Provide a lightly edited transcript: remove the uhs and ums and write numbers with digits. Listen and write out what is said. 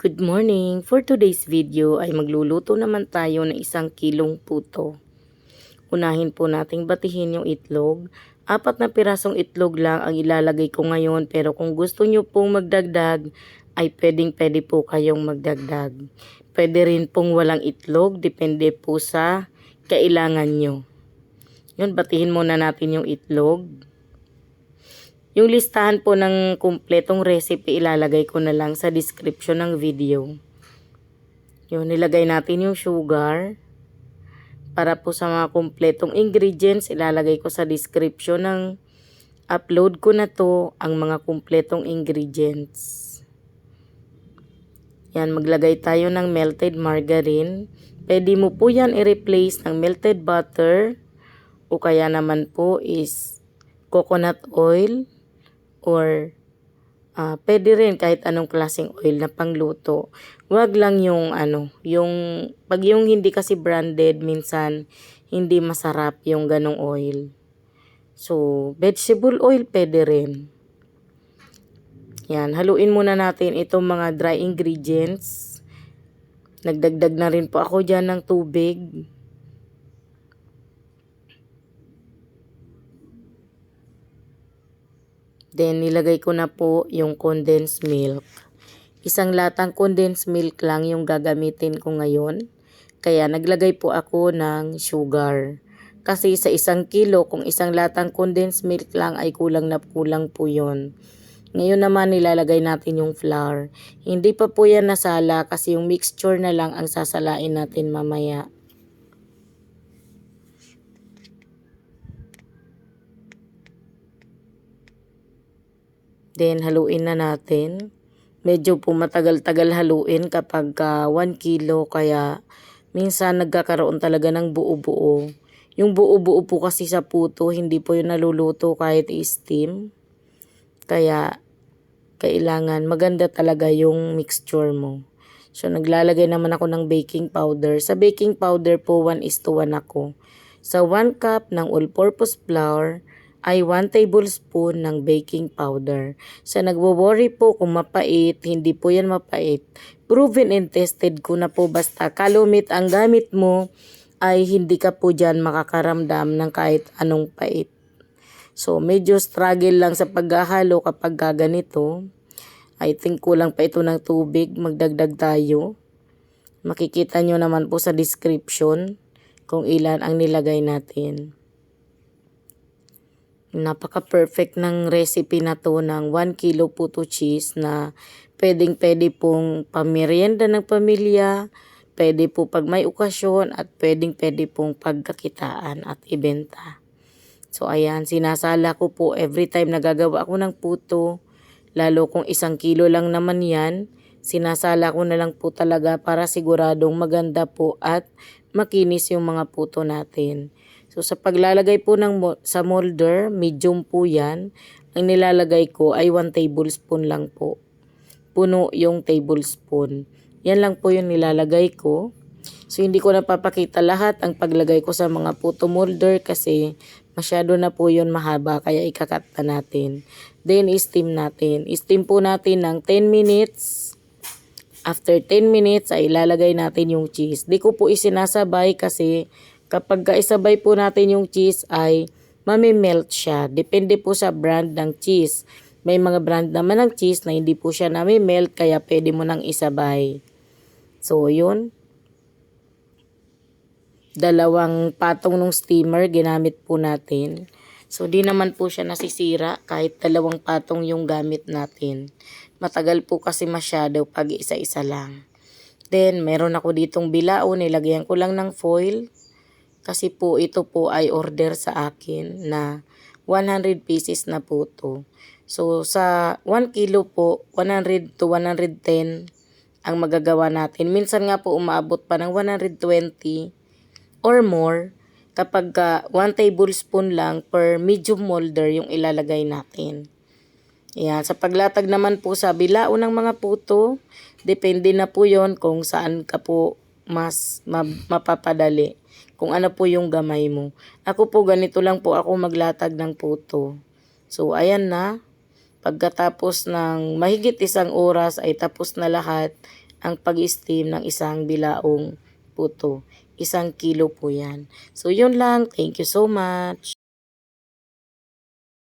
Good morning! For today's video ay magluluto naman tayo ng 1 kilong puto. Unahin po nating batihin yung itlog. 4 na pirasong itlog lang ang ilalagay ko ngayon, pero kung gusto nyo pong magdagdag ay pwede po kayong magdagdag. Pwede rin pong walang itlog, depende po sa kailangan nyo. Yun, batihin muna natin yung itlog. Yung listahan po ng kumpletong recipe ilalagay ko na lang sa description ng video. Yun, nilagay natin yung sugar. Para po sa mga kumpletong ingredients, ilalagay ko sa description ng upload ko na to ang mga kumpletong ingredients. Yan, maglagay tayo ng melted margarine. Pwede mo po yan i-replace ng melted butter o kaya naman po is coconut oil. Or pwede rin kahit anong klaseng oil na pangluto. Huwag lang yung pag yung hindi kasi branded, minsan hindi masarap yung ganong oil. So, vegetable oil pwede rin. Yan, haluin muna natin itong mga dry ingredients. Nagdagdag na rin po ako dyan ng tubig. Then, nilagay ko na po yung condensed milk. 1 latang condensed milk lang yung gagamitin ko ngayon. Kaya, naglagay po ako ng sugar. Kasi sa 1 kilo, kung 1 latang condensed milk lang ay kulang na kulang po yun. Ngayon naman, nilalagay natin yung flour. Hindi pa po yan nasala kasi yung mixture na lang ang sasalain natin mamaya. Then, haluin na natin. Medyo po matagal-tagal haluin kapag 1 kilo. Kaya, minsan nagkakaroon talaga ng buo-buo. Yung buo-buo po kasi sa puto, hindi po yun naluluto kahit i-steam. Kaya, kailangan maganda talaga yung mixture mo. So, naglalagay naman ako ng baking powder. Sa baking powder po, 1:1 ako. Sa 1 cup ng all-purpose flour, ay 1 tablespoon ng baking powder. Sa nagwo-worry po kung mapait, hindi po yan mapait. Proven and tested ko na po, basta kalumit ang gamit mo ay hindi ka po dyan makakaramdam ng kahit anong pait. So medyo struggle lang sa paghahalo kapag ganito. I think kulang pa ito ng tubig, magdagdag tayo. Makikita nyo naman po sa description kung ilan ang nilagay natin. Napaka-perfect ng recipe na to ng 1 kilo puto cheese na pwede pong pamerienda ng pamilya, pwede po pag may okasyon at pwede pong pagkakitaan at ibenta. So ayan, sinasala ko po every time nagagawa ako ng puto, lalo kung 1 kilo lang naman yan, sinasala ko na lang po talaga para siguradong maganda po at makinis yung mga puto natin. So sa paglalagay po sa molder, medium po yan. Ang nilalagay ko ay 1 tablespoon lang po. Puno yung tablespoon. Yan lang po yung nilalagay ko. So hindi ko napapakita lahat ang paglagay ko sa mga puto molder kasi masyado na po yun mahaba kaya ikakat na natin. Then steam natin. Steam po natin ng 10 minutes. After 10 minutes ay ilalagay natin yung cheese. Di ko po isinasabay kasi kapag isabay po natin yung cheese ay mamimelt siya. Depende po sa brand ng cheese. May mga brand naman ng cheese na hindi po siya namimelt kaya pwede mo nang isabay. So yun. 2 patong ng steamer ginamit po natin. So di naman po siya nasisira kahit 2 patong yung gamit natin. Matagal po kasi masyado pag isa-isa lang. Then meron ako ditong bilao, nilagyan ko lang ng foil. Kasi po ito po ay order sa akin na 100 pieces na po to. So sa 1 kilo po, 100 to 110 ang magagawa natin. Minsan nga po umaabot pa ng 120 or more kapag 1 tablespoon lang per medium molder yung ilalagay natin. Yan. Sa paglatag naman po sa bilao ng mga puto, depende na po yon kung saan ka po mas mapapadali. Kung ano po yung gamay mo. Ako po ganito lang po ako maglatag ng puto. So ayan na. Pagkatapos ng mahigit 1 oras ay tapos na lahat. ang pag-steam ng isang bilaong puto. 1 kilo po yan. So, yun lang. Thank you so much.